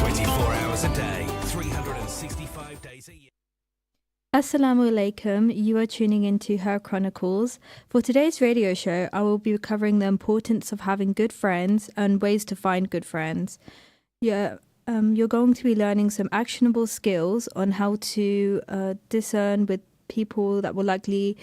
24 hours a day, 365 days a year. Assalamu alaikum, you are tuning into Her Chronicles. For today's radio show, I will be covering the importance of having good friends and ways to find good friends. You're going to be learning some actionable skills on how to discern with people that will likely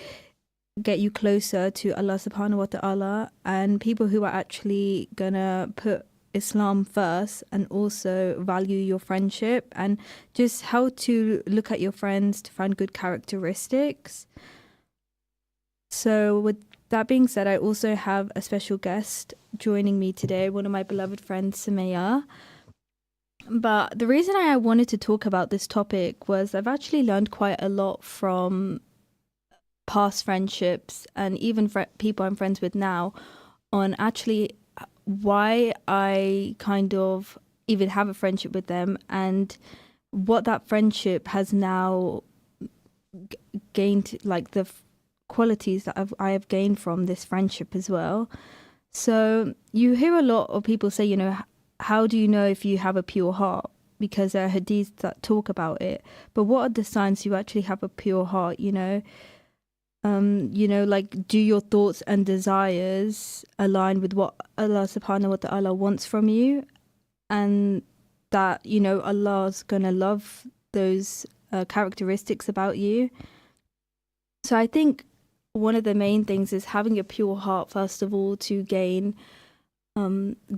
get you closer to Allah subhanahu wa ta'ala, and people who are actually gonna put Islam first and also value your friendship, and just how to look at your friends to find good characteristics. So with that being said, I also have a special guest joining me today, one of my beloved friends, Maleeha. But the reason I wanted to talk about this topic was I've actually learned quite a lot from past friendships and even people I'm friends with now on actually why I kind of even have a friendship with them and what that friendship has now gained, like the qualities that I have gained from this friendship as well. So you hear a lot of people say, how do you know if you have a pure heart? Because there are hadiths that talk about it. But what are the signs you actually have a pure heart, like, do your thoughts and desires align with what Allah subhanahu wa ta'ala wants from you, and that Allah's gonna love those characteristics about you. So I think one of the main things is having a pure heart, first of all, to gain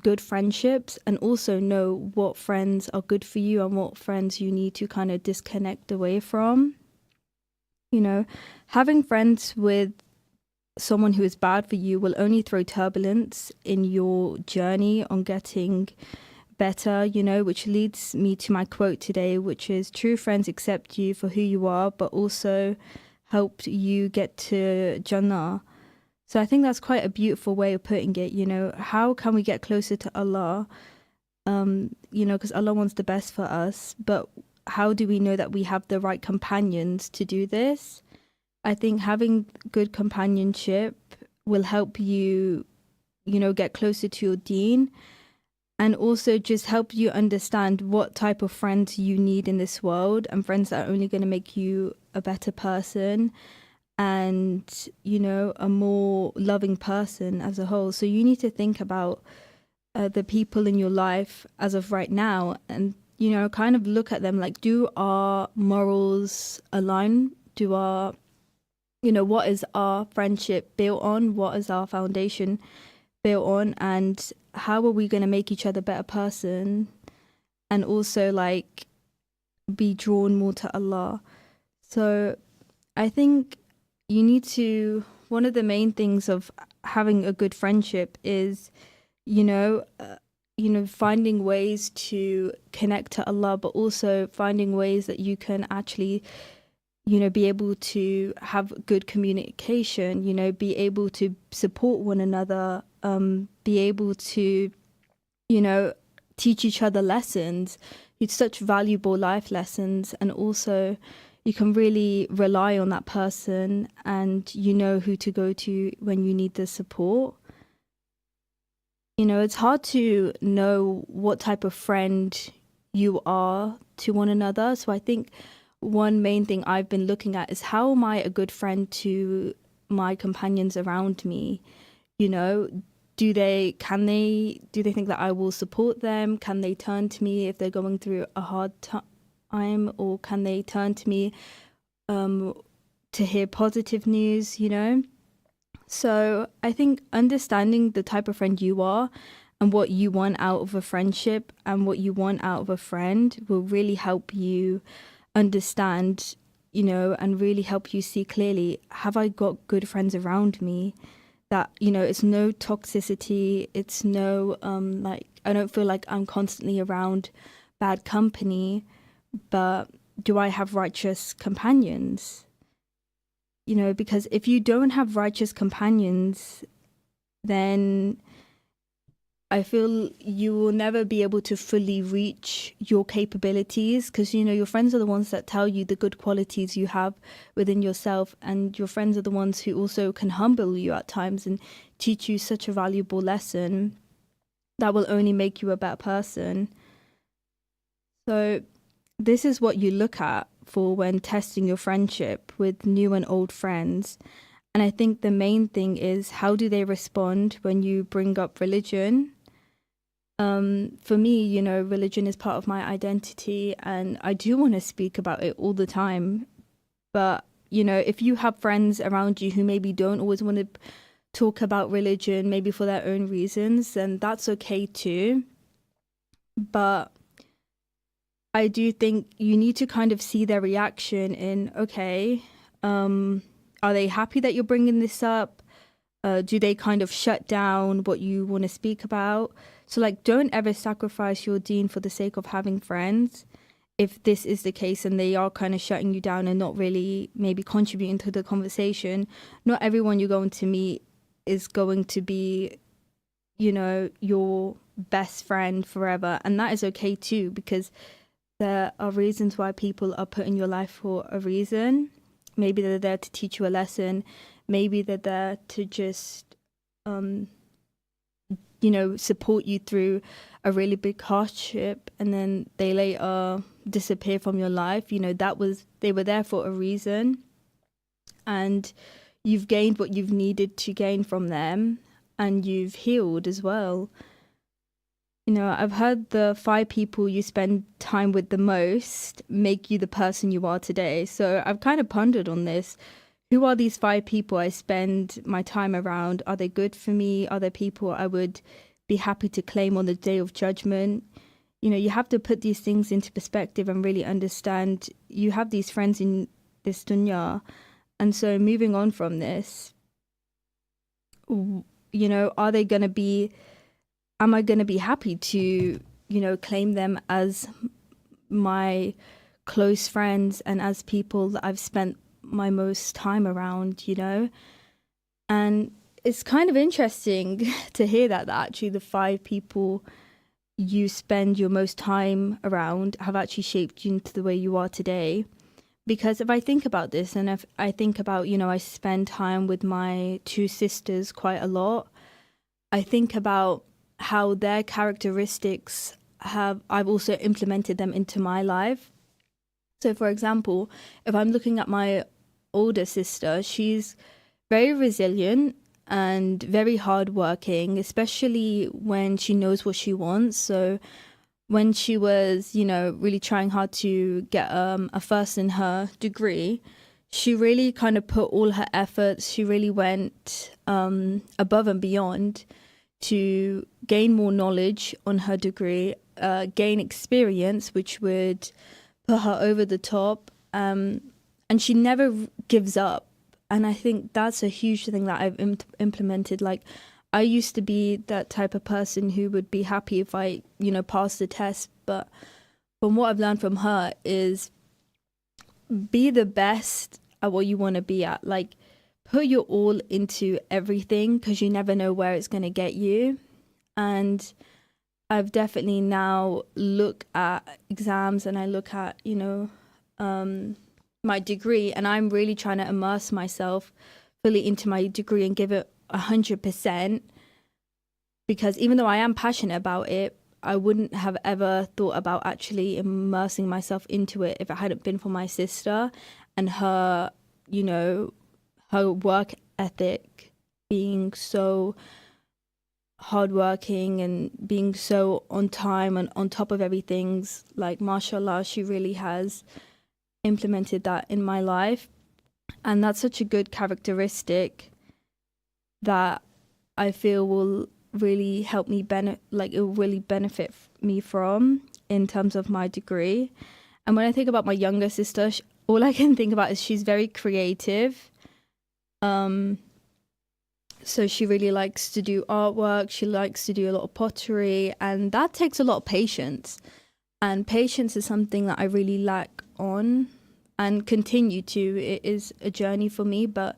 good friendships, and also know what friends are good for you and what friends you need to kind of disconnect away from. Having friends with someone who is bad for you will only throw turbulence in your journey on getting better, which leads me to my quote today, which is, true friends accept you for who you are, but also help you get to Jannah. So I think that's quite a beautiful way of putting it. How can we get closer to Allah? Because Allah wants the best for us, but how do we know that we have the right companions to do this? I think having good companionship will help you, get closer to your deen, and also just help you understand what type of friends you need in this world, and friends that are only going to make you a better person and, a more loving person as a whole. So you need to think about the people in your life as of right now, and kind of look at them like, do our morals align? Do our, what is our friendship built on? What is our foundation built on? And how are we going to make each other a better person? And also, like, be drawn more to Allah. So I think you need to, one of the main things of having a good friendship is, finding ways to connect to Allah, but also finding ways that you can actually, be able to have good communication, be able to support one another, be able to, teach each other lessons. It's such valuable life lessons, and also you can really rely on that person, and who to go to when you need the support. It's hard to know what type of friend you are to one another. So I think one main thing I've been looking at is, how am I a good friend to my companions around me? Do they think that I will support them? Can they turn to me if they're going through a hard time, or can they turn to me to hear positive news? So I think understanding the type of friend you are and what you want out of a friendship and what you want out of a friend will really help you understand, and really help you see clearly, have I got good friends around me? That, it's no toxicity, it's no, I don't feel like I'm constantly around bad company, but do I have righteous companions? Because if you don't have righteous companions, then I feel you will never be able to fully reach your capabilities, because, your friends are the ones that tell you the good qualities you have within yourself, and your friends are the ones who also can humble you at times and teach you such a valuable lesson that will only make you a better person. So this is what you look at for when testing your friendship with new and old friends. And I think the main thing is, how do they respond when you bring up religion? For me, religion is part of my identity, and I do want to speak about it all the time. But, if you have friends around you who maybe don't always want to talk about religion, maybe for their own reasons, then that's okay too. But I do think you need to kind of see their reaction in, okay, are they happy that you're bringing this up? Do they kind of shut down what you want to speak about? So, like, don't ever sacrifice your deen for the sake of having friends. If this is the case and they are kind of shutting you down and not really maybe contributing to the conversation, not everyone you're going to meet is going to be, your best friend forever. And that is okay too, because there are reasons why people are put in your life for a reason. Maybe they're there to teach you a lesson. Maybe they're there to just, support you through a really big hardship, and then they later disappear from your life. They were there for a reason, and you've gained what you've needed to gain from them, and you've healed as well. I've heard the 5 people you spend time with the most make you the person you are today. So I've kind of pondered on this. Who are these 5 people I spend my time around? Are they good for me? Are they people I would be happy to claim on the day of judgment? You have to put these things into perspective and really understand you have these friends in this dunya. And so moving on from this, are they going to be, am I going to be happy to, claim them as my close friends and as people that I've spent my most time around, And it's kind of interesting to hear that actually the 5 people you spend your most time around have actually shaped you into the way you are today. Because if I think about this, and if I think about, I spend time with my 2 sisters quite a lot, I think about how their characteristics I've also implemented them into my life. So for example, if I'm looking at my older sister, she's very resilient and very hardworking, especially when she knows what she wants. So when she was, really trying hard to get a first in her degree, she really kind of put all her efforts. She really went above and beyond to gain more knowledge on her degree, gain experience, which would put her over the top. And she never gives up. And I think that's a huge thing that I've implemented. Like, I used to be that type of person who would be happy if I, passed the test. But from what I've learned from her is be the best at what you want to be at. Like, put your all into everything, because you never know where it's going to get you. And I've definitely now look at exams and I look at, my degree, and I'm really trying to immerse myself fully into my degree and give it 100%, because even though I am passionate about it, I wouldn't have ever thought about actually immersing myself into it if it hadn't been for my sister and her, her work ethic being so hardworking and being so on time and on top of everything's like, mashallah, she really has implemented that in my life. And that's such a good characteristic that I feel will really help me it will really benefit me from in terms of my degree. And when I think about my younger sister, all I can think about is she's very creative. So she really likes to do artwork. She likes to do a lot of pottery, and that takes a lot of patience. And patience is something that I really lack on and continue to. It is a journey for me, but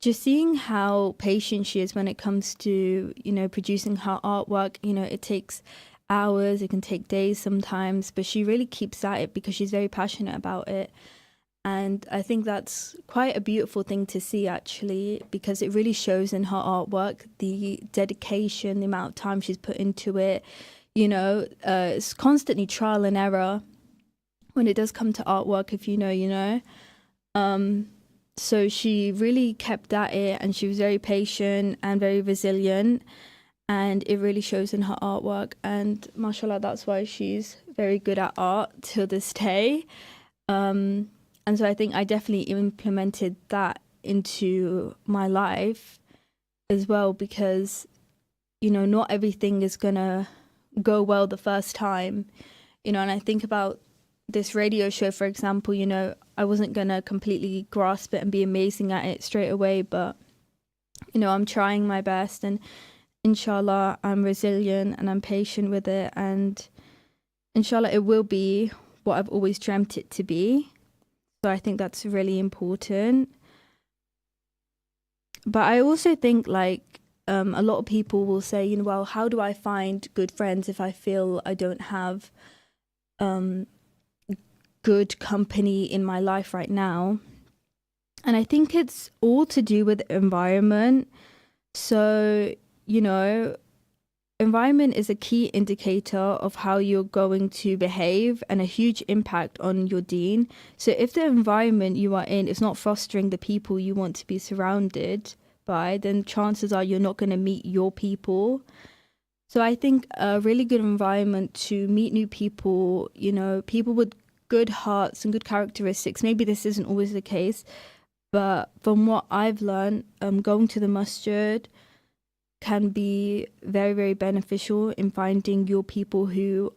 just seeing how patient she is when it comes to, producing her artwork, it takes hours, it can take days sometimes, but she really keeps at it because she's very passionate about it. And I think that's quite a beautiful thing to see, actually, because it really shows in her artwork the dedication, the amount of time she's put into it. It's constantly trial and error. when it does come to artwork, if you know, you know. So she really kept at it, and she was very patient and very resilient, and it really shows in her artwork. And mashallah, that's why she's very good at art till this day. And so I think I definitely implemented that into my life as well, because, you know, not everything is gonna go well the first time, you know. And I think about this radio show, for example, you know, I wasn't gonna completely grasp it and be amazing at it straight away, but, you know, I'm trying my best, and inshallah I'm resilient and I'm patient with it, and inshallah it will be what I've always dreamt it to be. So I think that's really important. But I also think, like, a lot of people will say, you know, well, how do I find good friends if I feel I don't have good company in my life right now? And I think it's all to do with environment. So, you know, environment is a key indicator of how you're going to behave, and a huge impact on your deen. So if the environment you are in is not fostering the people you want to be surrounded by, then chances are you're not going to meet your people. So I think a really good environment to meet new people, you know, people with good hearts and good characteristics. Maybe this isn't always the case, but from what I've learned, going to the masjid can be very, very beneficial in finding your people who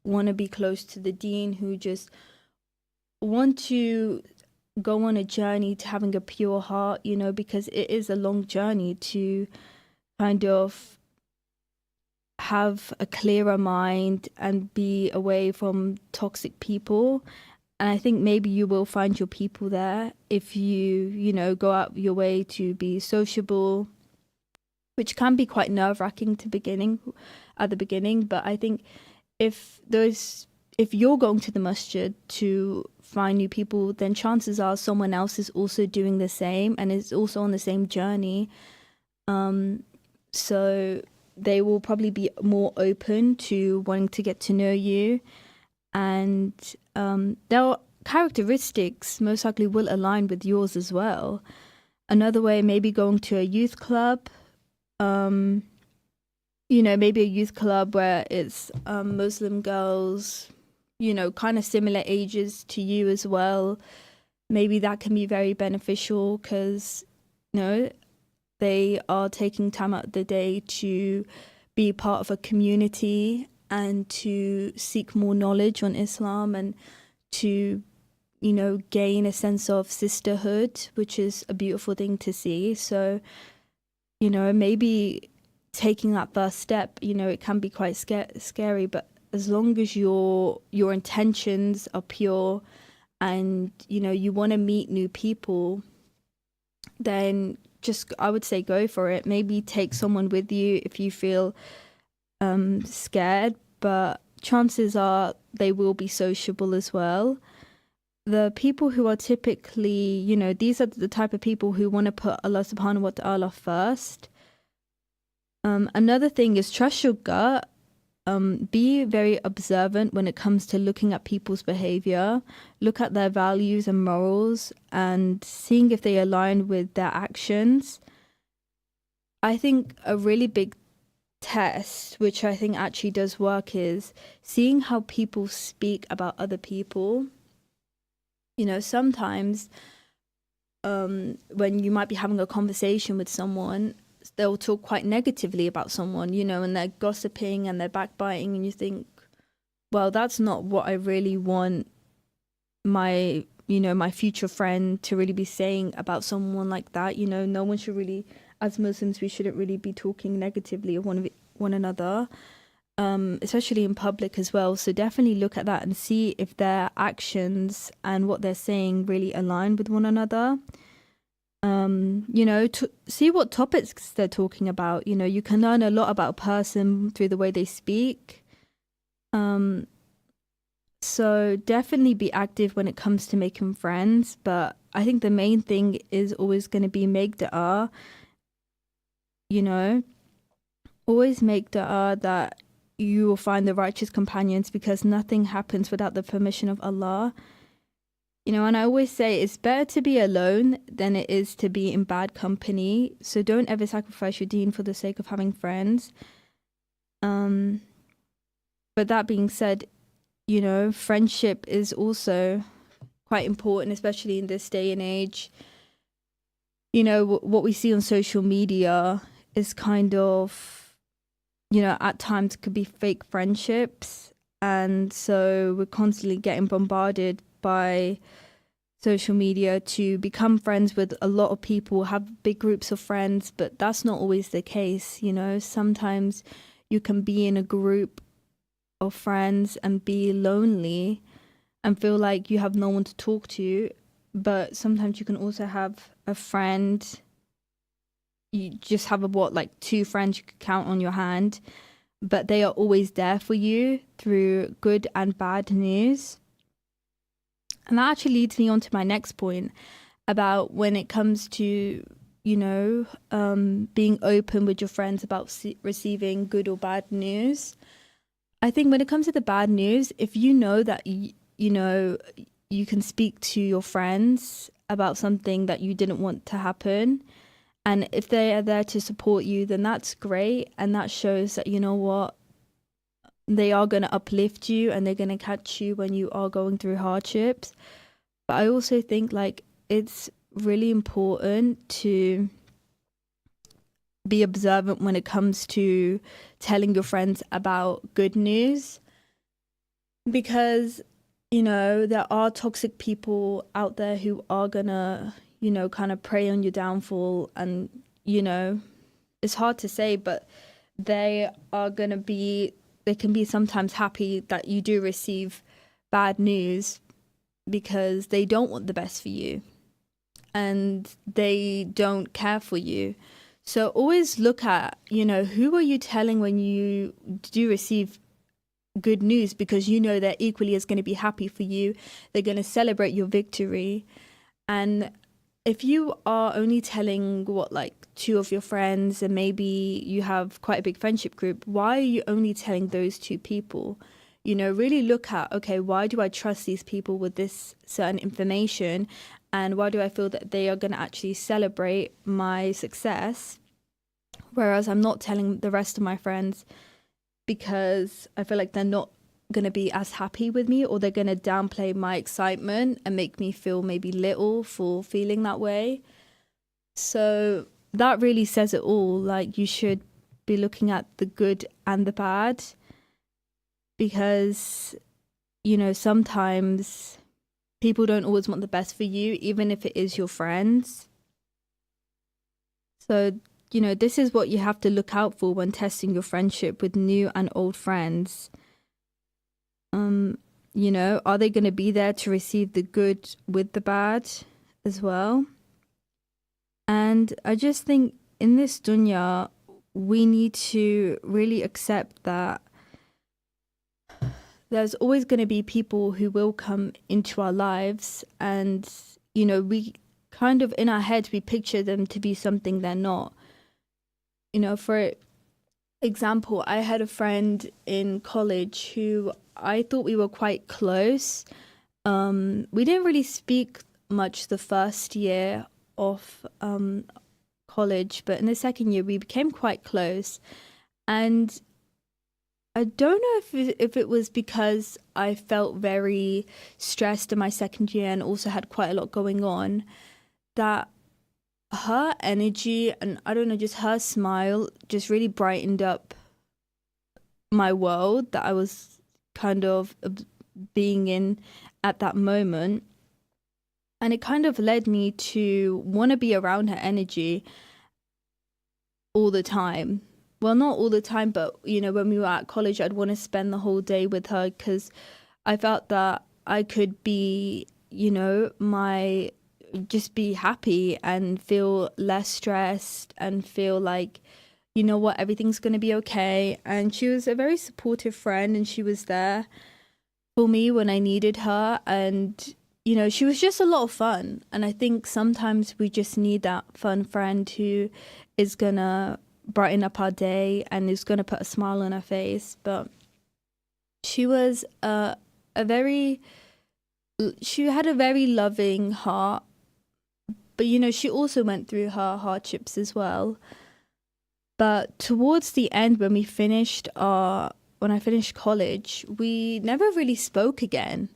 want to be close to the deen, who just want to go on a journey to having a pure heart, you know, because it is a long journey to kind of have a clearer mind and be away from toxic people. And I think maybe you will find your people there if you know, go out your way to be sociable, which can be quite nerve-wracking at the beginning. But I think if you're going to the masjid to find new people, then chances are someone else is also doing the same and is also on the same journey. So they will probably be more open to wanting to get to know you, and their characteristics most likely will align with yours as well. Another way, maybe going to a youth club. You know, maybe a youth club where it's Muslim girls, you know, kind of similar ages to you as well. Maybe that can be very beneficial because, you know, they are taking time out of the day to be part of a community and to seek more knowledge on Islam, and to, you know, gain a sense of sisterhood, which is a beautiful thing to see. So, you know, maybe taking that first step, you know, it can be quite scary, but as long as your intentions are pure and, you know, you want to meet new people, then just, I would say, go for it. Maybe take someone with you if you feel scared, but chances are they will be sociable as well. The people who are typically, you know, these are the type of people who want to put Allah subhanahu wa ta'ala first. Another thing is trust your gut. Be very observant when it comes to looking at people's behavior. Look at their values and morals and seeing if they align with their actions. I think a really big test, which I think actually does work, is seeing how people speak about other people. You know, sometimes when you might be having a conversation with someone, they'll talk quite negatively about someone, you know, and they're gossiping and they're backbiting, and you think, well, that's not what I really want my, you know, my future friend to really be saying about someone like that. You know, no one should really, as Muslims, we shouldn't really be talking negatively of one another, especially in public as well. So definitely look at that and see if their actions and what they're saying really align with one another. You know, to see what topics they're talking about. You know, you can learn a lot about a person through the way they speak. So definitely be active when it comes to making friends. But I think the main thing is always going to be make dua. You know, always make dua that, you will find the righteous companions, because nothing happens without the permission of Allah. You know, and I always say it's better to be alone than it is to be in bad company. So don't ever sacrifice your deen for the sake of having friends. But that being said, you know, friendship is also quite important, especially in this day and age. You know, what we see on social media is kind of, you know, at times could be fake friendships. And so we're constantly getting bombarded by social media to become friends with a lot of people, have big groups of friends, but that's not always the case. You know, sometimes you can be in a group of friends and be lonely and feel like you have no one to talk to, but sometimes you can also have a friend, you just have like 2 friends you could count on your hand, but they are always there for you through good and bad news. And that actually leads me on to my next point about when it comes to, you know, being open with your friends about receiving good or bad news. I think when it comes to the bad news, if you know that, you know, you can speak to your friends about something that you didn't want to happen, and if they are there to support you, then that's great. And that shows that, you know what, they are going to uplift you and they're going to catch you when you are going through hardships. But I also think like it's really important to be observant when it comes to telling your friends about good news, because, you know, there are toxic people out there who are gonna, you know, kind of prey on your downfall. And, you know, it's hard to say, but they can be sometimes happy that you do receive bad news because they don't want the best for you and they don't care for you. So always look at, you know, who are you telling when you do receive good news, because you know they're equally as going to be happy for you. They're going to celebrate your victory. And if you are only telling like 2 of your friends, and maybe you have quite a big friendship group, why are you only telling those 2 people? You know, really look at, okay, why do I trust these people with this certain information? And why do I feel that they are going to actually celebrate my success? Whereas I'm not telling the rest of my friends because I feel like they're not going to be as happy with me, or they're going to downplay my excitement and make me feel maybe little for feeling that way. So that really says it all. Like, you should be looking at the good and the bad, because, you know, sometimes people don't always want the best for you, even if it is your friends. So, you know, this is what you have to look out for when testing your friendship with new and old friends. You know, are they going to be there to receive the good with the bad as well? And I just think in this dunya, we need to really accept that there's always going to be people who will come into our lives, and, you know, we kind of in our heads, we picture them to be something they're not. You know, for example, I had a friend in college who I thought we were quite close. We didn't really speak much the first year of college, but in the second year we became quite close. And I don't know if it was because I felt very stressed in my second year and also had quite a lot going on, that her energy and, I don't know, just her smile just really brightened up my world that I was kind of being in at that moment. And it kind of led me to want to be around her energy all the time. Well, not all the time, but, you know, when we were at college, I'd want to spend the whole day with her, because I felt that I could be, you know, just be happy and feel less stressed and feel like, you know what, everything's going to be okay. And she was a very supportive friend, and she was there for me when I needed her. And, you know, she was just a lot of fun. And I think sometimes we just need that fun friend who is gonna brighten up our day and is going to put a smile on our face. But she was she had a very loving heart, but she also went through her hardships as well. But towards the end, when I finished college, we never really spoke again.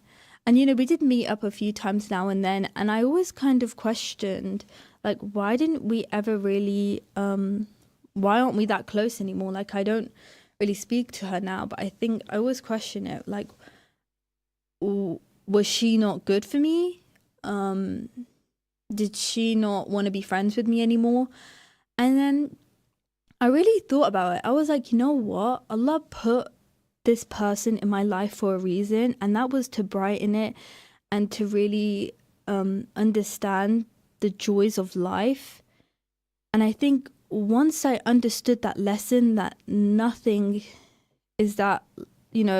And we did meet up a few times now and then, and I always kind of questioned, like, why didn't we ever really why aren't we that close anymore? Like, I don't really speak to her now, but I think I always question it, like, was she not good for me? Did she not want to be friends with me anymore? And then I really thought about it. I was like, you know what? Allah put this person in my life for a reason, and that was to brighten it and to really understand the joys of life. And I think once I understood that lesson, that nothing is that,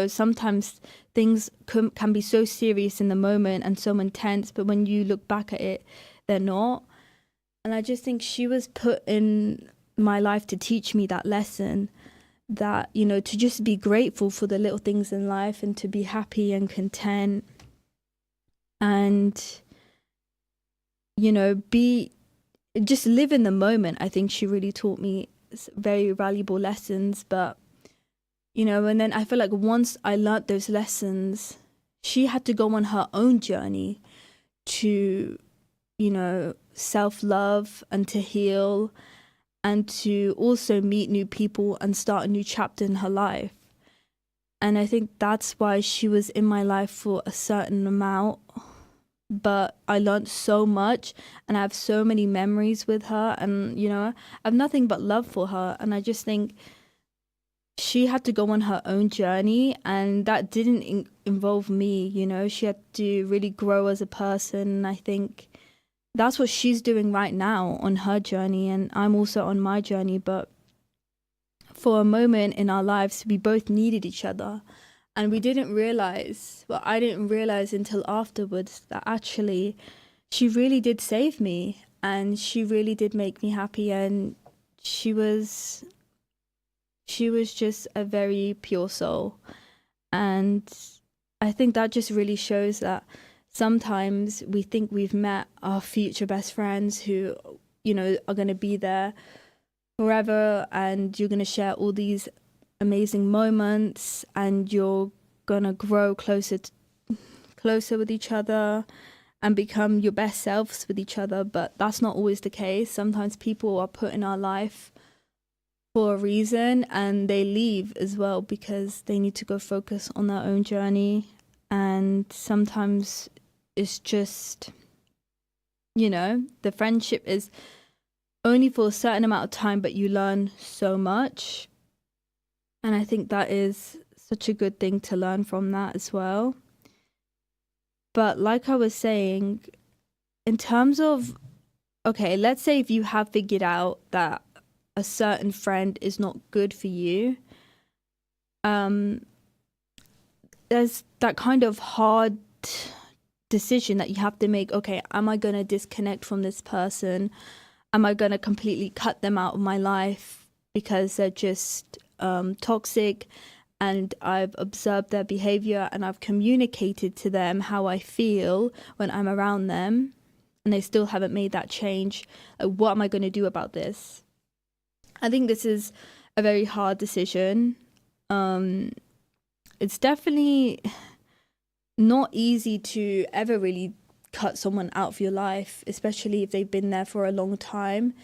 sometimes things can be so serious in the moment and so intense, but when you look back at it, they're not. And I just think she was put in my life to teach me that lesson, that, to just be grateful for the little things in life and to be happy and content and, just live in the moment. I think she really taught me very valuable lessons. But, and then I feel like once I learnt those lessons, she had to go on her own journey to, self-love and to heal and to also meet new people and start a new chapter in her life. And I think that's why she was in my life for a certain amount. But I learned so much and I have so many memories with her, and I have nothing but love for her. And I just think she had to go on her own journey, and that didn't involve me. She had to really grow as a person, and I think that's what she's doing right now on her journey, and I'm also on my journey. But for a moment in our lives, we both needed each other. And we didn't realize, well, I didn't realize until afterwards, that actually she really did save me and she really did make me happy. And she was just a very pure soul. And I think that just really shows that sometimes we think we've met our future best friends who, are going to be there forever, and you're going to share all these amazing moments, and you're gonna grow closer with each other and become your best selves with each other. But that's not always the case. Sometimes people are put in our life for a reason, and they leave as well because they need to go focus on their own journey. And sometimes it's just, the friendship is only for a certain amount of time, but you learn so much. And I think that is such a good thing to learn from that as well. But like I was saying, in terms of, okay, let's say if you have figured out that a certain friend is not good for you, there's that kind of hard decision that you have to make. Okay, am I going to disconnect from this person? Am I going to completely cut them out of my life because they're just toxic, and I've observed their behavior and I've communicated to them how I feel when I'm around them, and they still haven't made that change? What am I going to do about this? I think this is a very hard decision. It's definitely not easy to ever really cut someone out of your life, especially if they've been there for a long time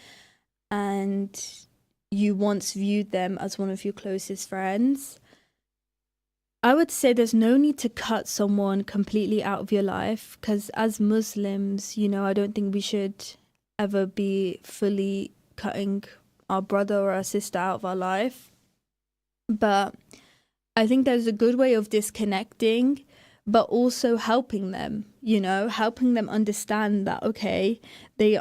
and you once viewed them as one of your closest friends. I would say there's no need to cut someone completely out of your life, because as Muslims, I don't think we should ever be fully cutting our brother or our sister out of our life. But I think there's a good way of disconnecting, but also helping them, helping them understand that, okay, they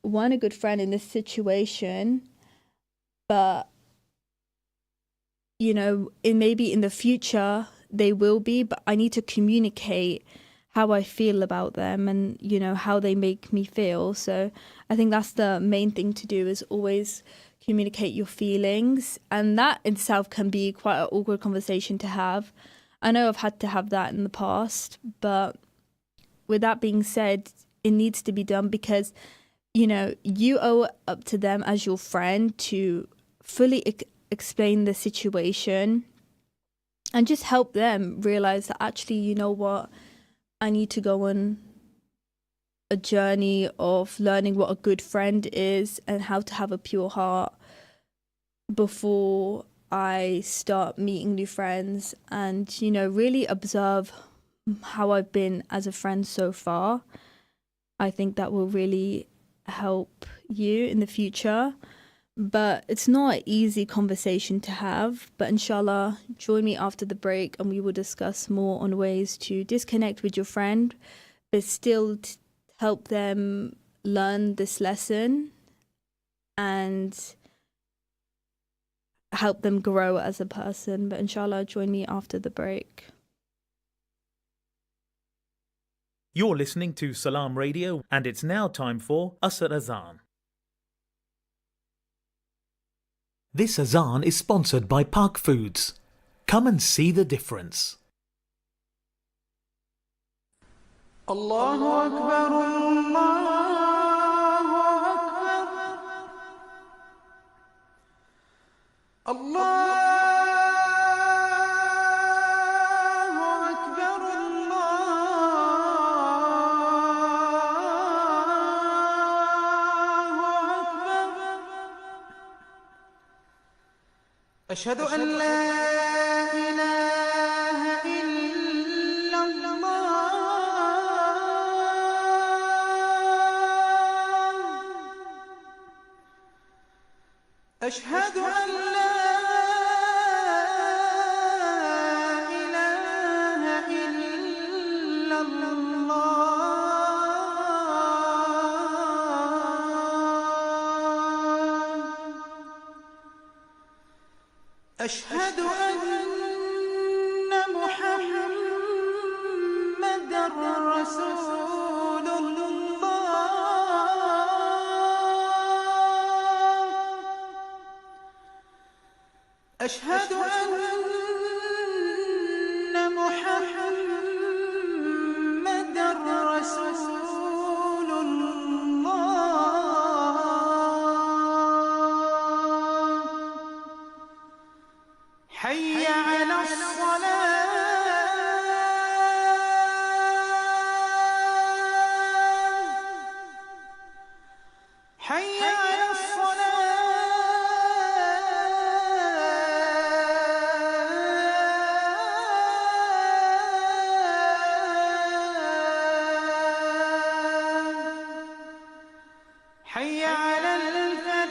weren't a good friend in this situation, but maybe in the future they will be, but I need to communicate how I feel about them and, you know, how they make me feel. So I think that's the main thing to do, is always communicate your feelings. And that itself can be quite an awkward conversation to have. I know I've had to have that in the past, but with that being said, it needs to be done because, you know, you owe it up to them as your friend to fully explain the situation and just help them realize that actually, you know what, I need to go on a journey of learning what a good friend is and how to have a pure heart before I start meeting new friends, and, you know, really observe how I've been as a friend so far. I think that will really help you in the future. But it's not an easy conversation to have. But inshallah, join me after the break and we will discuss more on ways to disconnect with your friend, but still help them learn this lesson and help them grow as a person. But inshallah, join me after the break. You're listening to Salam Radio, and it's now time for Asr Azan. This Azan is sponsored by Park Foods. Come and see the difference. Allahu Akbar, Allahu Akbar, Allahu Akbar, أشهد أن لا إله إلا الله أشهد أن لا إله إلا الله أشهد أن محمدًا رسول الله أشهد أن محمدًا رسول الله حي على الصلاة حي على الصلاة حي على الفلاح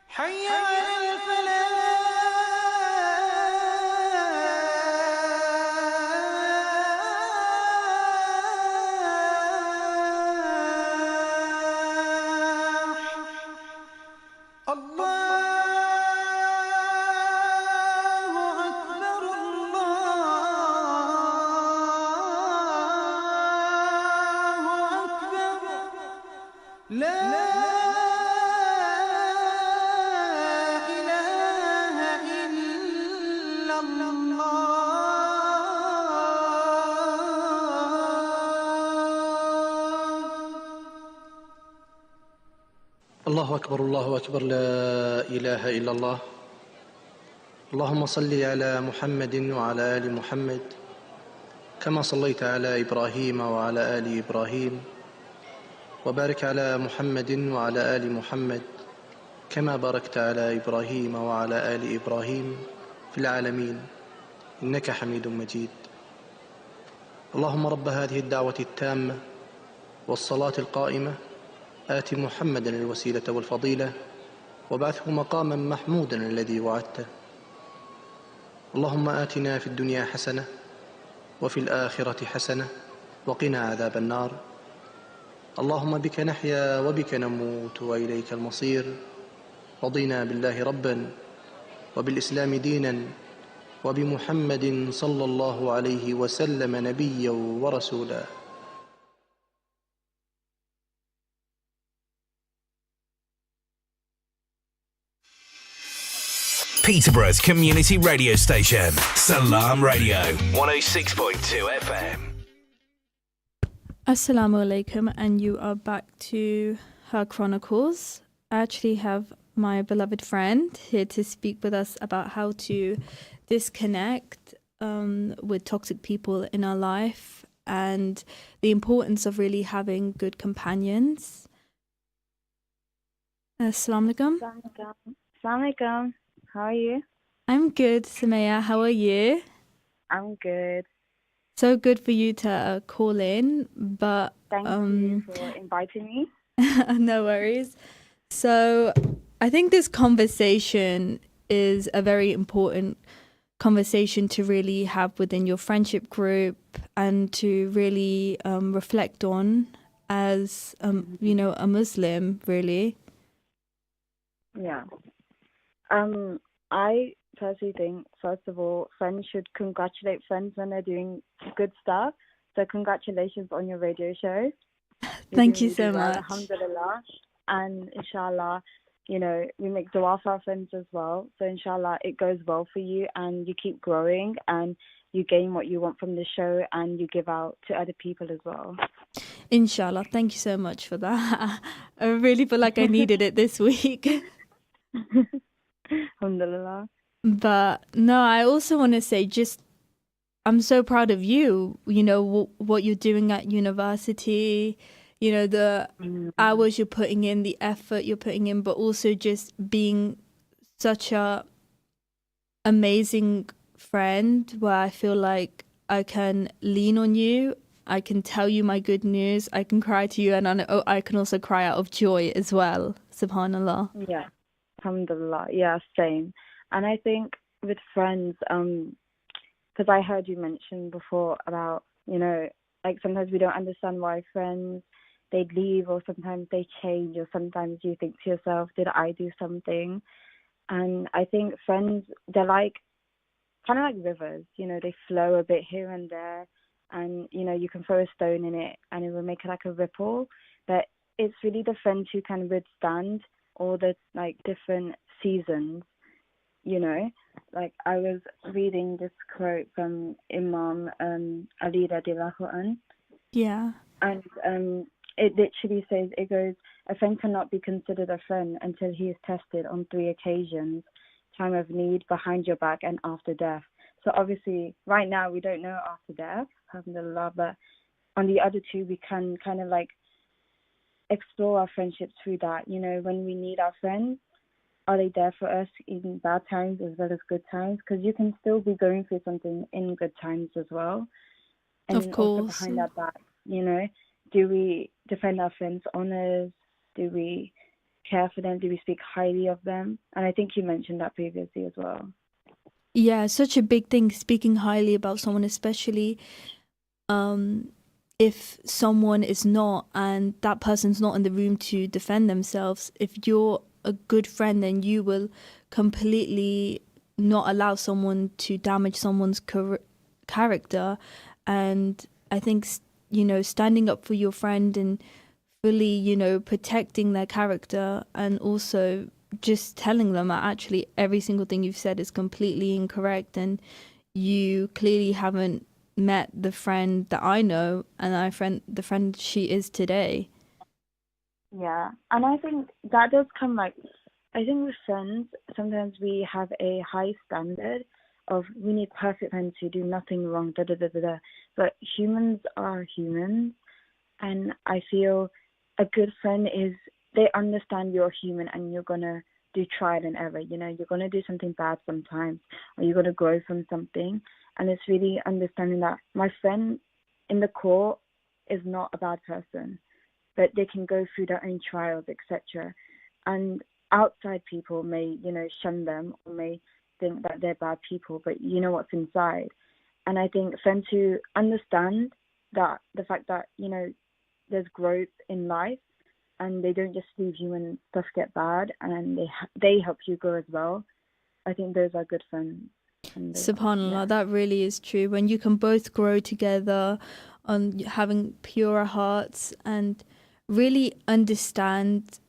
حي على الفلاح الله أكبر الله أكبر لا إله إلا الله الله أكبر الله أكبر لا إله إلا الله. اللهم صل على محمد وعلى آل محمد كما صليت على إبراهيم وعلى آل إبراهيم، وبارك على محمد وعلى آل محمد كما باركت على إبراهيم وعلى آل إبراهيم في العالمين إنك حميد مجيد. اللهم رب هذه الدعوة التامة والصلاة القائمة آت محمدا الوسيلة والفضيلة وابعثه مقاما محمودا الذي وعدته. اللهم آتنا في الدنيا حسنة وفي الآخرة حسنة وقنا عذاب النار. اللهم بك نحيا وبك نموت وإليك المصير. رضينا بالله ربا وبالإسلام دينا وبمحمد صلى الله عليه وسلم نبيا ورسولا. Peterborough's community radio station, Salam Radio, 106.2 FM. Assalamu alaikum, and you are back to her Chronicles. I actually have my beloved friend here to speak with us about how to disconnect with toxic people in our life and the importance of really having good companions. Assalamu alaikum. Assalamu alaikum. How are you? I'm good, Sumaya. How are you? I'm good. So good for you to call in, but Thank you for inviting me. no worries. So I think this conversation is a very important conversation to really have within your friendship group and to really reflect on as, a Muslim, really. Yeah. I personally think, first of all, friends should congratulate friends when they're doing good stuff. So congratulations on your radio show. Thank you so much. Alhamdulillah. And inshallah, we make dua for our friends as well. So inshallah, it goes well for you and you keep growing and you gain what you want from the show and you give out to other people as well. Inshallah. Thank you so much for that. I really feel like I needed it this week. Alhamdulillah. But no, I also want to say I'm so proud of you, what you're doing at university, the hours you're putting in, the effort you're putting in, but also just being such a amazing friend where I feel like I can lean on you. I can tell you my good news. I can cry to you, and I can also cry out of joy as well. Subhanallah. Yeah. Alhamdulillah. Yeah, same. And I think with friends, because I heard you mention before about, like sometimes we don't understand why friends, they leave or sometimes they change or sometimes you think to yourself, did I do something? And I think friends, they're kind of like rivers, they flow a bit here and there and, you can throw a stone in it and it will make like a ripple. But it's really the friends who can withstand all the different seasons, Like I was reading this quote from Imam Ali radiallahu anhu. Yeah. And it literally says, it goes, a friend cannot be considered a friend until he is tested on 3 occasions: time of need, behind your back, and after death. So obviously right now we don't know after death, alhamdulillah, but on the other 2 we can kind of explore our friendships through that. When we need our friends, are they there for us in bad times as well as good times? Because you can still be going through something in good times as well. And of course. Also behind our back, do we defend our friends' honors? Do we care for them? Do we speak highly of them? And I think you mentioned that previously as well. Yeah, such a big thing, speaking highly about someone, especially if someone is not and that person's not in the room to defend themselves. If you're a good friend, then you will completely not allow someone to damage someone's character. And I think, standing up for your friend and fully, protecting their character and also just telling them that actually every single thing you've said is completely incorrect and you clearly haven't met the friend that I know and the friend she is today. Yeah, and I think that does come I think with friends, sometimes we have a high standard of we need perfect friends who do nothing wrong, but humans are humans, and I feel a good friend is, they understand you're human and you're going to do trial and error, you're going to do something bad sometimes, or you're going to grow from something, and it's really understanding that my friend in the core is not a bad person, but they can go through their own trials, etc. And outside people may, shun them or may think that they're bad people, but you know what's inside. And I think friends who understand that the fact that, there's growth in life and they don't just leave you when stuff get bad, and they help you grow as well. I think those are good friends. Subhanallah, Yeah. that really is true. When you can both grow together on having pure hearts and really understand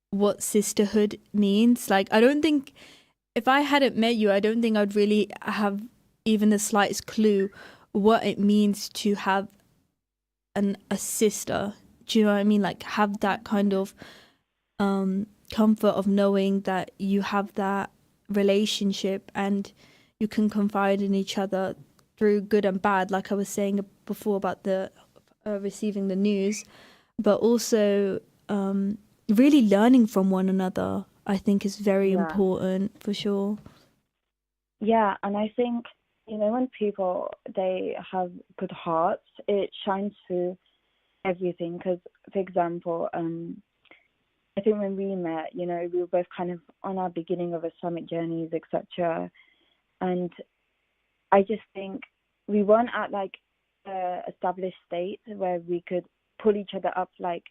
what sisterhood means. Like, I don't think, if I hadn't met you, I don't think I'd really have even the slightest clue what it means to have a sister. Do you know what I mean? Like, have that kind of comfort of knowing that you have that relationship and you can confide in each other through good and bad, like I was saying before about the receiving the news, but also really learning from one another, I think is very Yeah. important for sure. Yeah, and I think, when people, they have good hearts, it shines through everything. Because, for example, I think when we met, we were both kind of on our beginning of Islamic journeys, etc. And I just think we weren't at like a established state where we could pull each other up, like,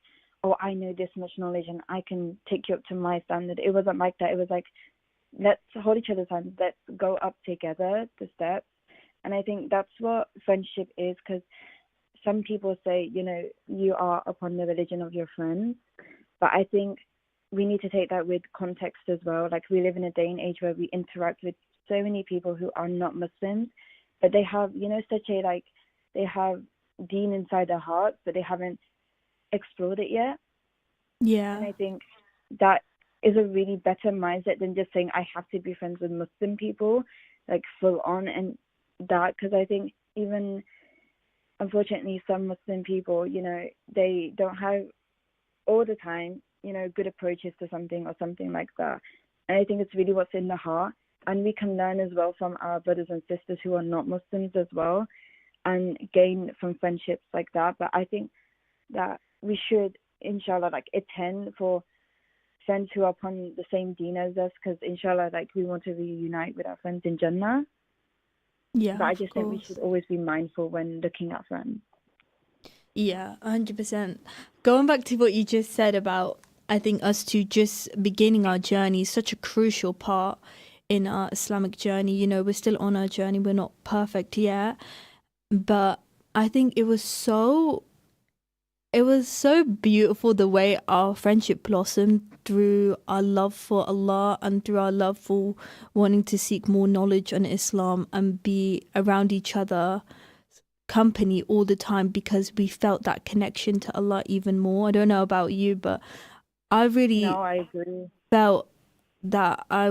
oh, I know this much knowledge and I can take you up to my standard. It wasn't like that. It was like, let's hold each other's hands, let's go up together the steps. And I think that's what friendship is, because some people say, you are upon the religion of your friends. But I think we need to take that with context as well. Like, we live in a day and age where we interact with so many people who are not Muslims, but they have, they have deen inside their hearts, but they haven't explored it yet. Yeah. And I think that is a really better mindset than just saying I have to be friends with Muslim people, like full on, and that, because I think even, unfortunately, some Muslim people, they don't have all the time, good approaches to something or something like that. And I think it's really what's in the heart. And we can learn as well from our brothers and sisters who are not Muslims as well, and gain from friendships like that. But I think that we should, inshallah, like attend for friends who are upon the same deen as us, because inshallah, like, we want to reunite with our friends in Jannah. Yeah, but I just of think we course. should always be mindful when looking at friends. Yeah, 100%. Going back to what you just said about, I think, us two just beginning our journey is such a crucial part in our Islamic journey. We're still on our journey. We're not perfect yet. But I think it was so beautiful the way our friendship blossomed through our love for Allah and through our love for wanting to seek more knowledge on Islam and be around each other company all the time, because we felt that connection to Allah even more. I don't know about you, but I really No, I agree. felt that I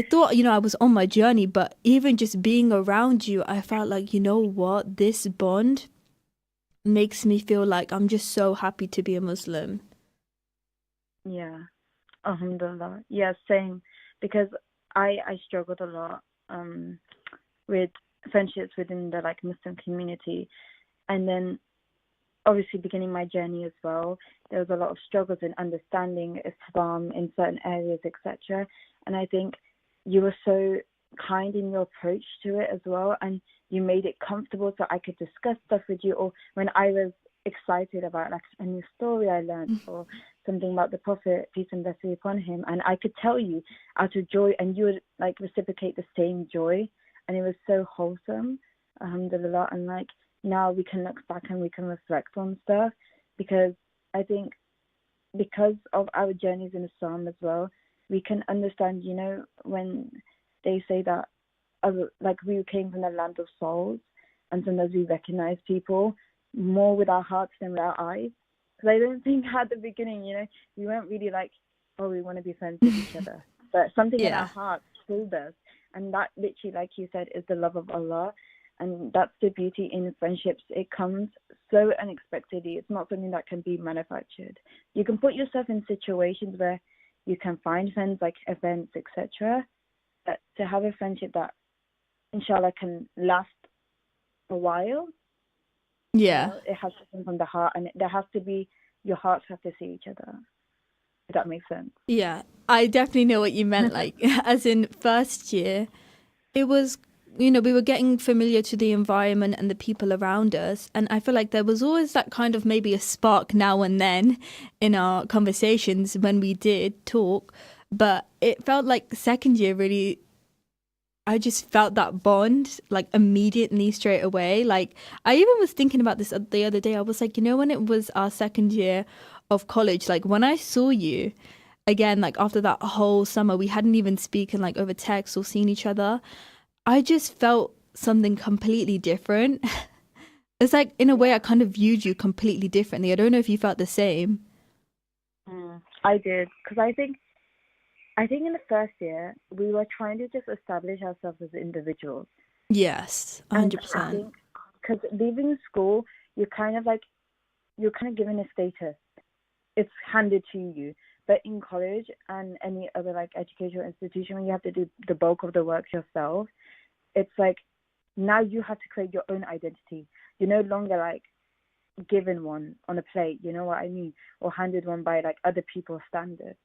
thought, I was on my journey, but even just being around you, I felt like, what, this bond makes me feel like I'm just so happy to be a Muslim. Yeah, alhamdulillah. Yeah, same. Because I struggled a lot with friendships within the Muslim community, and then obviously beginning my journey as well, there was a lot of struggles in understanding Islam in certain areas, etc. And I think you were so kind in your approach to it as well, and you made it comfortable so I could discuss stuff with you, or when I was excited about a new story I learned or something about the Prophet, peace and blessing upon him, and I could tell you out of joy, and you would reciprocate the same joy, and it was so wholesome, alhamdulillah. And now we can look back and we can reflect on stuff, because I think because of our journeys in Islam as well, we can understand, when they say that we came from the land of souls, and sometimes we recognize people more with our hearts than with our eyes. Because I don't think at the beginning, we weren't really oh, we want to be friends with each other. But something in our hearts pulled us. And that literally, like you said, is the love of Allah. And that's the beauty in friendships. It comes so unexpectedly. It's not something that can be manufactured. You can put yourself in situations where you can find friends, like events, etc. But to have a friendship that, inshallah, can last a while, Yeah. it has to come from the heart, and there has to be, your hearts have to see each other. If that makes sense. Yeah, I definitely know what you meant. As in first year, it was, we were getting familiar to the environment and the people around us. And I feel like there was always that kind of maybe a spark now and then in our conversations when we did talk. But it felt like second year really, I just felt that bond like immediately straight away. Like I even was thinking about this the other day. I was like, you know, when it was our second year of college, like when I saw you again, like after that whole summer, we hadn't even spoken like over text or seen each other. I just felt something completely different. It's like in a way I kind of viewed you completely differently. I don't know if you felt the same. I did, because I think in the first year we were trying to just establish ourselves as individuals, Yes, and I 100%. think because leaving school, you're kind of given a status. It's handed to you. But in college and any other like educational institution, when you have to do the bulk of the work yourself, it's like now you have to create your own identity. You're no longer like given one on a plate, you know what I mean, or handed one by like other people's standards.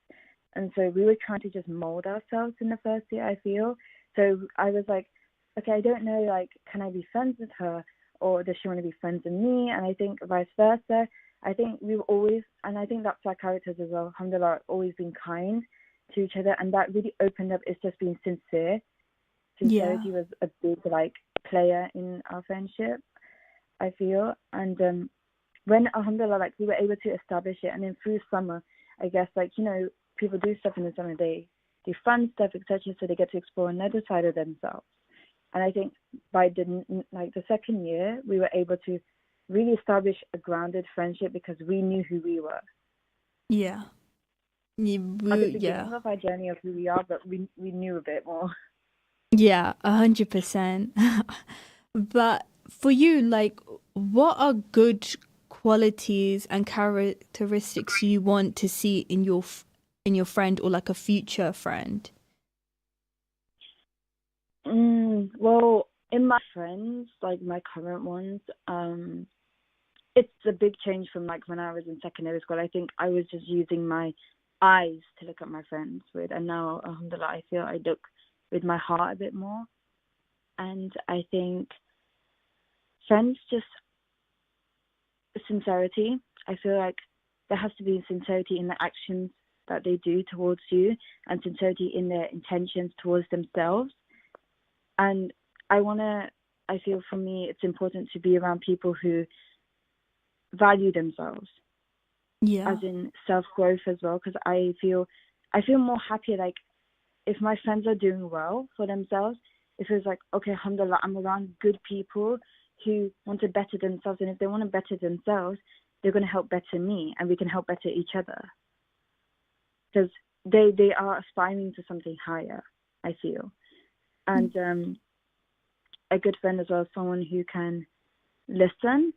And so we were trying to just mold ourselves in the first year, I feel. So I was like, okay, I don't know, like, can I be friends with her, or does she want to be friends with me? And I think vice versa. I think we've always, and I think that's our characters as well, alhamdulillah, always been kind to each other, and that really opened up. It's just being sincere. Yeah. Sincerity was a big like player in our friendship, I feel. And when alhamdulillah, like we were able to establish it, and then through summer, I guess, like, you know, people do stuff in the summer, they do fun stuff, etc., so they get to explore another side of themselves. And I think by the second year, we were able to really establish a grounded friendship because we knew who we were Yeah. at the Yeah. beginning of our journey of who we are, but we knew a bit more. Yeah, 100%. But for you, like, what are good qualities and characteristics you want to see in in your friend or like a future friend? Well, in my friends, like my current ones, it's a big change from like when I was in secondary school. I think I was just using my eyes to look at my friends with, and now, alhamdulillah, I feel I look with my heart a bit more. And I think friends just sincerity. I feel like there has to be sincerity in the actions that they do towards you, and sincerity in their intentions towards themselves. And I feel for me, it's important to be around people who value themselves, Yeah. as in self-growth as well, because I feel more happy, like, if my friends are doing well for themselves, it feels like, okay, alhamdulillah, I'm around good people who want to better themselves, and if they want to better themselves, they're going to help better me, and we can help better each other, because they are aspiring to something higher, I feel. And a good friend as well is someone who can listen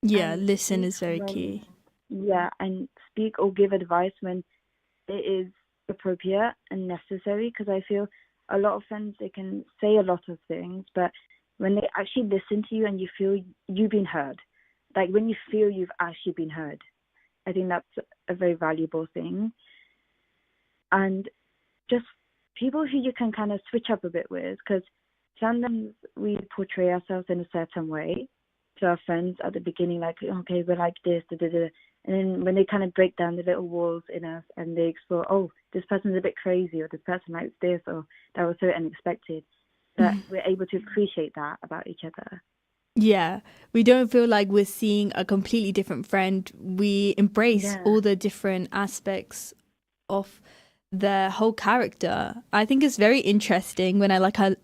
Yeah, and listen speak is very when, key. yeah, and speak or give advice when it is appropriate and necessary, because I feel a lot of friends, they can say a lot of things, but when they actually listen to you and you feel you've been heard, like when you feel you've actually been heard, I think that's a very valuable thing. And just people who you can kind of switch up a bit with, because sometimes we portray ourselves in a certain way to our friends at the beginning, like, okay, we're like this, da, da, da. And then when they kind of break down the little walls in us and they explore, oh, this person's a bit crazy, or this person likes this, or that was so unexpected, that we're able to appreciate that about each other. Yeah, we don't feel like we're seeing a completely different friend. We embrace Yeah. all the different aspects of their whole character. I think it's very interesting when I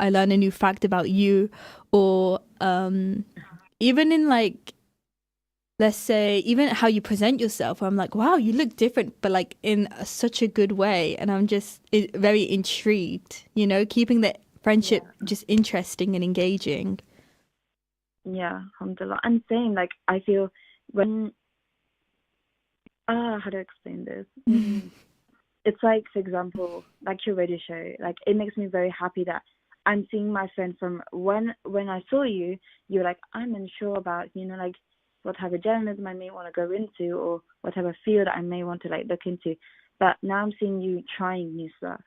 learn a new fact about you, or even in like, let's say, even how you present yourself. I'm like, wow, you look different, but like in such a good way, and I'm just very intrigued. You know, keeping the friendship just interesting and engaging. Yeah, alhamdulillah. And same, like, I feel when, how do I explain this? It's like, for example, like your radio show, like it makes me very happy that I'm seeing my friend from when I saw you, you're like, I'm unsure about, you know, like what type of journalism I may want to go into, or what type of field I may want to like look into. But now I'm seeing you trying new stuff.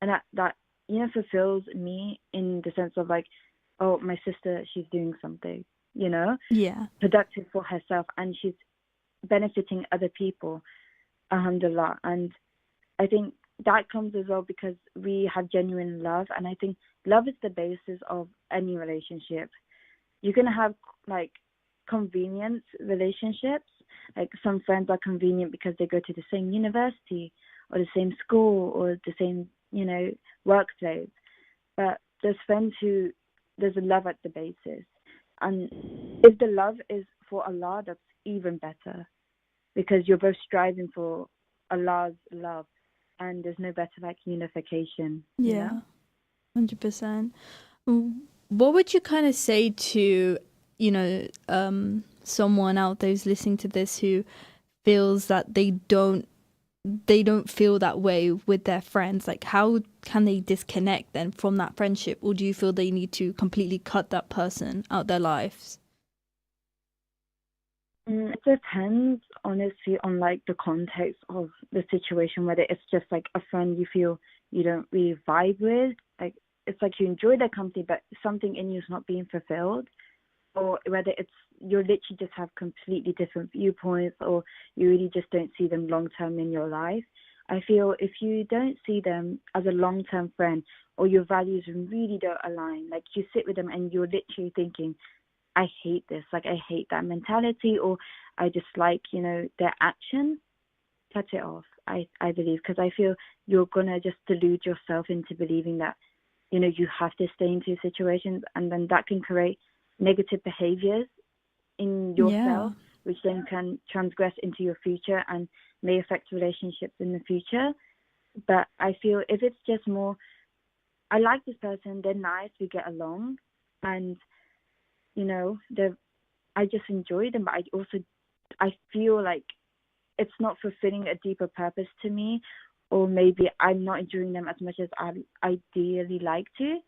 And that, you know, fulfills me in the sense of like, oh, my sister, she's doing something, you know, Yeah. productive for herself, and she's benefiting other people, alhamdulillah. And I think that comes as well because we have genuine love, and I think love is the basis of any relationship. You can have like convenience relationships, like some friends are convenient because they go to the same university or the same school or the same, workplace. But there's friends who there's a love at the basis, and if the love is for Allah, that's even better because you're both striving for Allah's love, and there's no better like unification. Yeah, 100%. What would you kind of say to, someone out there who's listening to this who feels that they don't feel that way with their friends? Like, how can they disconnect then from that friendship? Or do you feel they need to completely cut that person out their lives? It depends, honestly, on like the context of the situation. Whether it's just like a friend you feel you don't really vibe with, like it's like you enjoy their company, but something in you is not being fulfilled, or whether it's you're literally just have completely different viewpoints, or you really just don't see them long term in your life. I feel if you don't see them as a long term friend, or your values really don't align, like you sit with them and you're literally thinking, I hate this, like I hate that mentality, or I dislike, their action, cut it off. I believe, because I feel you're gonna just delude yourself into believing that, you have to stay in two situations, and then that can create negative behaviors in yourself, which then can transgress into your future and may affect relationships in the future. But I feel if it's just more, I like this person, they're nice, we get along, and I just enjoy them, but I feel like it's not fulfilling a deeper purpose to me, or maybe I'm not enjoying them as much as I ideally like to.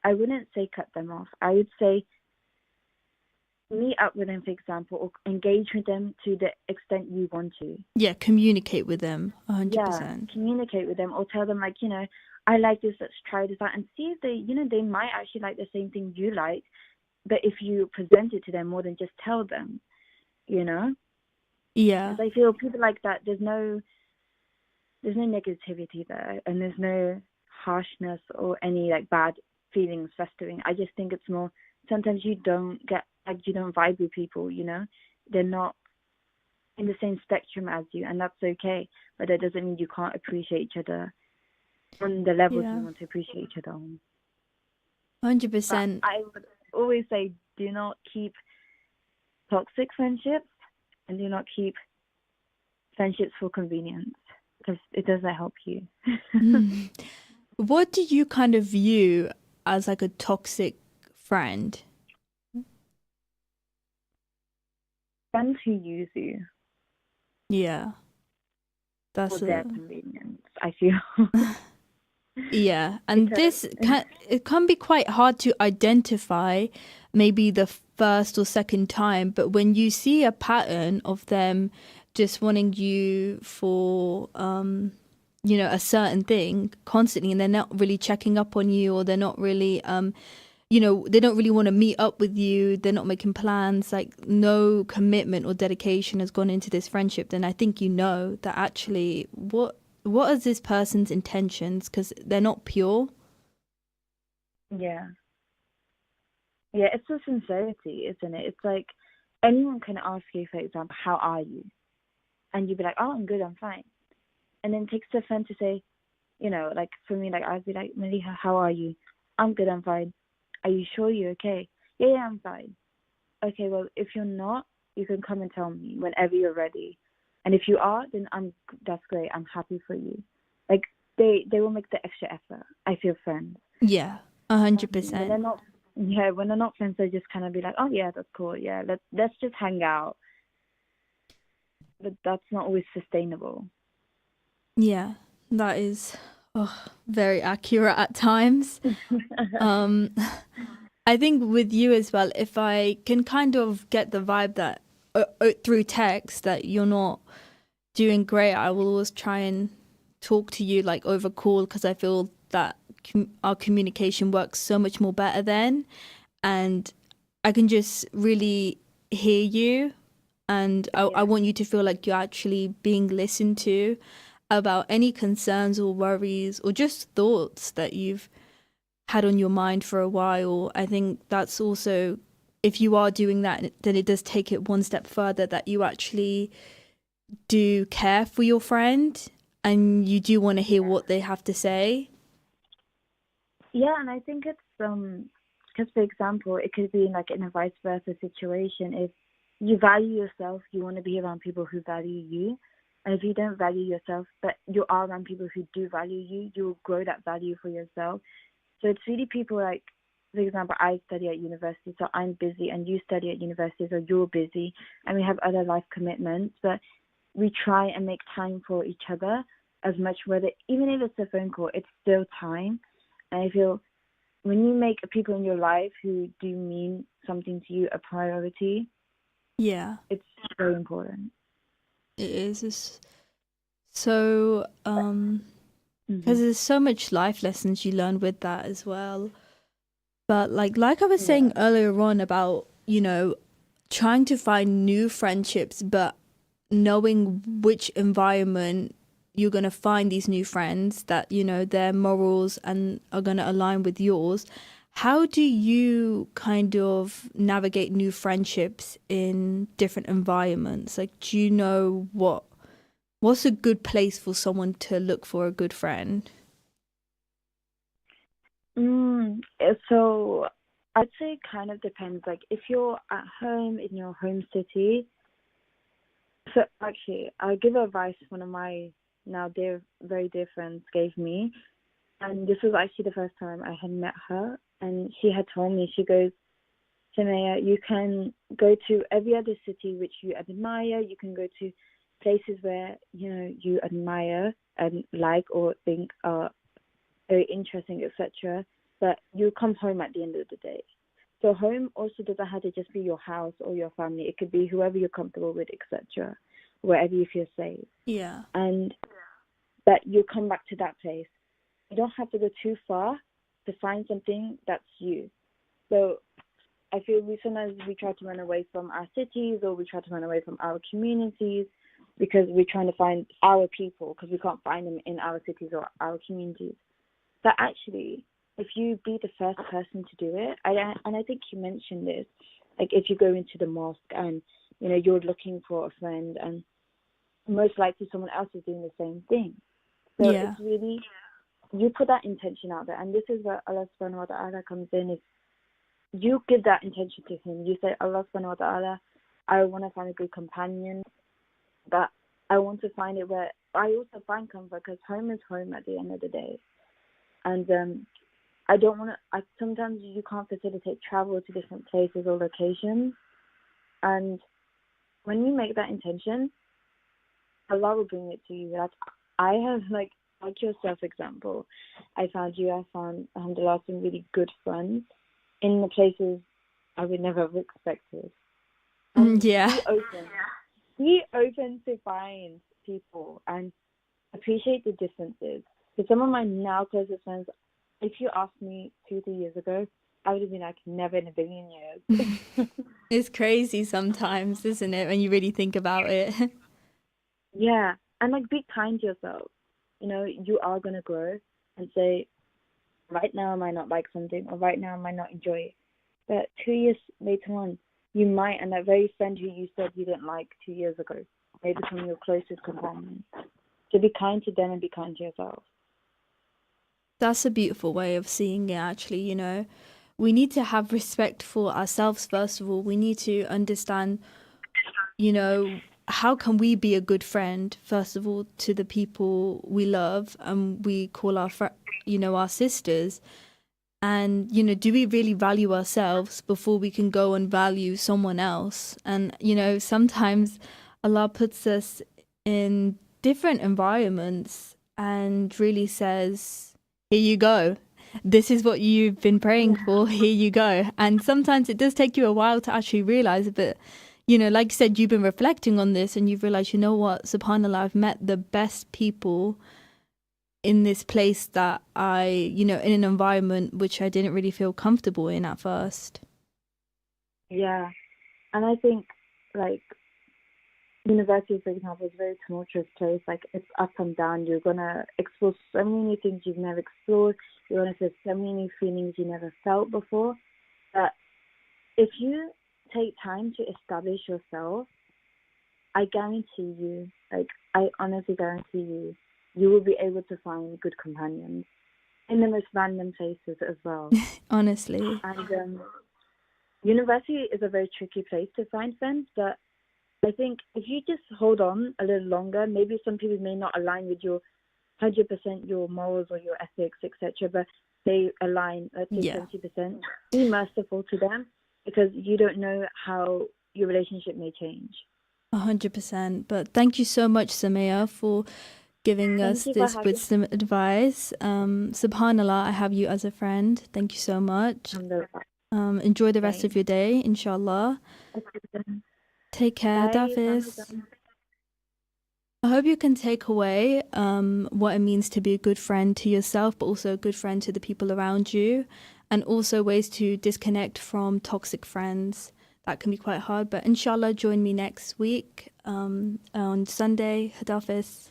I wouldn't say cut them off. I would say meet up with them, for example, or engage with them to the extent you want to. Yeah, communicate with them 100%. Yeah, communicate with them, or tell them like, I like this, let's try this out, and see if they might actually like the same thing you like. But if you present it to them more than just tell them, Yeah. Because I feel people like that, there's no negativity there, and there's no harshness or any like bad feelings festering. I just think it's more, sometimes you don't vibe with people, they're not in the same spectrum as you, and that's okay. But that doesn't mean you can't appreciate each other on the levels you want to appreciate each other on. 100%. But I would always say, do not keep toxic friendships, and do not keep friendships for convenience, because it doesn't help you. What do you kind of view as like a toxic friend? Friends who use you Yeah. for their convenience, I feel. Yeah, and it can be quite hard to identify maybe the first or second time, but when you see a pattern of them just wanting you for a certain thing constantly, and they're not really checking up on you, or they're not really they don't really want to meet up with you, they're not making plans, like no commitment or dedication has gone into this friendship, then I think that actually what are this person's intentions, because they're not pure. Yeah, it's the sincerity, isn't it? It's like anyone can ask you, for example, how are you, and you'd be like, oh, I'm good, I'm fine, and then it takes the friend to say, like for me, like I'd be like, Maleeha, how are you? I'm good, I'm fine. Are you sure you're okay? Yeah, I'm fine. Okay, well, if you're not, you can come and tell me whenever you're ready. And if you are, then that's great. I'm happy for you. Like they will make the extra effort. I feel friends. Yeah, 100%. When they're not friends, they just kind of be like, oh yeah, that's cool. Yeah, let's just hang out. But that's not always sustainable. Yeah, that is very accurate at times. I think with you as well, if I can kind of get the vibe that through text that you're not doing great, I will always try and talk to you like over call, because I feel that our communication works so much more better then, and I can just really hear you, and I want you to feel like you're actually being listened to, about any concerns or worries or just thoughts that you've had on your mind for a while. I think that's also, if you are doing that, then it does take it one step further, that you actually do care for your friend and you do want to hear what they have to say. Yeah, and I think it's because for example, it could be like in a vice versa situation. If you value yourself, you want to be around people who value you. And if you don't value yourself, but you are around people who do value you, you'll grow that value for yourself. So it's really people like, for example, I study at university, so I'm busy, and you study at university, so you're busy, and we have other life commitments, but we try and make time for each other as much, whether even if it's a phone call, it's still time. And I feel when you make people in your life who do mean something to you a priority, Yeah, it's very important. it is. It's so, because there's so much life lessons you learn with that as well. But like I was saying earlier on about, trying to find new friendships, but knowing which environment you're going to find these new friends that, their morals and are going to align with yours. How do you kind of navigate new friendships in different environments? Like, do you know what's a good place for someone to look for a good friend? So I'd say it kind of depends. Like if you're at home in your home city, so actually I'll give advice one of my now dear, very dear friends gave me, and this was actually the first time I had met her, and she had told me, she goes, Samaya, you can go to every other city which you admire, you can go to places where you admire and like or think are very interesting, etc. But you come home at the end of the day. So home also doesn't have to just be your house or your family. It could be whoever you're comfortable with, etc. Wherever you feel safe. Yeah. And that you come back to that place. You don't have to go too far to find something that's you. So I feel sometimes we try to run away from our cities, or we try to run away from our communities because we're trying to find our people because we can't find them in our cities or our communities. But actually, if you be the first person to do it, and I think you mentioned this, like if you go into the mosque and you're looking for a friend, and most likely someone else is doing the same thing. So it's really, you put that intention out there, and this is where Allah subhanahu wa ta'ala comes in. Is you give that intention to him. You say, Allah subhanahu wa ta'ala, I want to find a good companion, but I want to find it where I also find comfort, because home is home at the end of the day. And I don't want to, sometimes you can't facilitate travel to different places or locations. And when you make that intention, Allah will bring it to you. Like I have, like yourself example, I found you, I found, alhamdulillah, some really good friends in the places I would never have expected. And be open to find people and appreciate the differences. So some of my now closest friends, if you asked me 2-3 years ago, I would have been like, never in a billion years. It's crazy sometimes, isn't it, when you really think about it? Yeah, and like be kind to yourself. You are going to grow and say, right now I might not like something, or right now I might not enjoy it. But 2 years later on, you might, and that very friend who you said you didn't like 2 years ago may become your closest companion. So be kind to them and be kind to yourself. That's a beautiful way of seeing it, actually. We need to have respect for ourselves, first of all. We need to understand, how can we be a good friend, first of all, to the people we love and we call our our sisters. And, do we really value ourselves before we can go and value someone else? And, sometimes Allah puts us in different environments and really says, here you go. This is what you've been praying for. Here you go. And sometimes it does take you a while to actually realize it. But, like you said, you've been reflecting on this and you've realized, subhanAllah, I've met the best people in this place that in an environment which I didn't really feel comfortable in at first. Yeah. And I think, like, university, for example, is a very tumultuous place. Like, it's up and down. You're gonna explore so many things you've never explored. You're gonna feel so many feelings you never felt before. But if you take time to establish yourself, I guarantee you, like, I honestly guarantee you, you will be able to find good companions in the most random places as well. Honestly. And university is a very tricky place to find friends, but I think if you just hold on a little longer, maybe some people may not align with your 100% your morals or your ethics, etc., but they align, let's say, Yeah. 70%. Be merciful to them, because you don't know how your relationship may change. 100%. But thank you so much, Samia, for giving Thank us you for this having wisdom advice. Subhanallah, I have you as a friend. Thank you so much. me. Enjoy the rest of Same. your day, inshallah. Take care, Bye. Dafis. I hope you can take away what it means to be a good friend to yourself, but also a good friend to the people around you, and also ways to disconnect from toxic friends. That can be quite hard, but inshallah, join me next week on Sunday. Hadafis.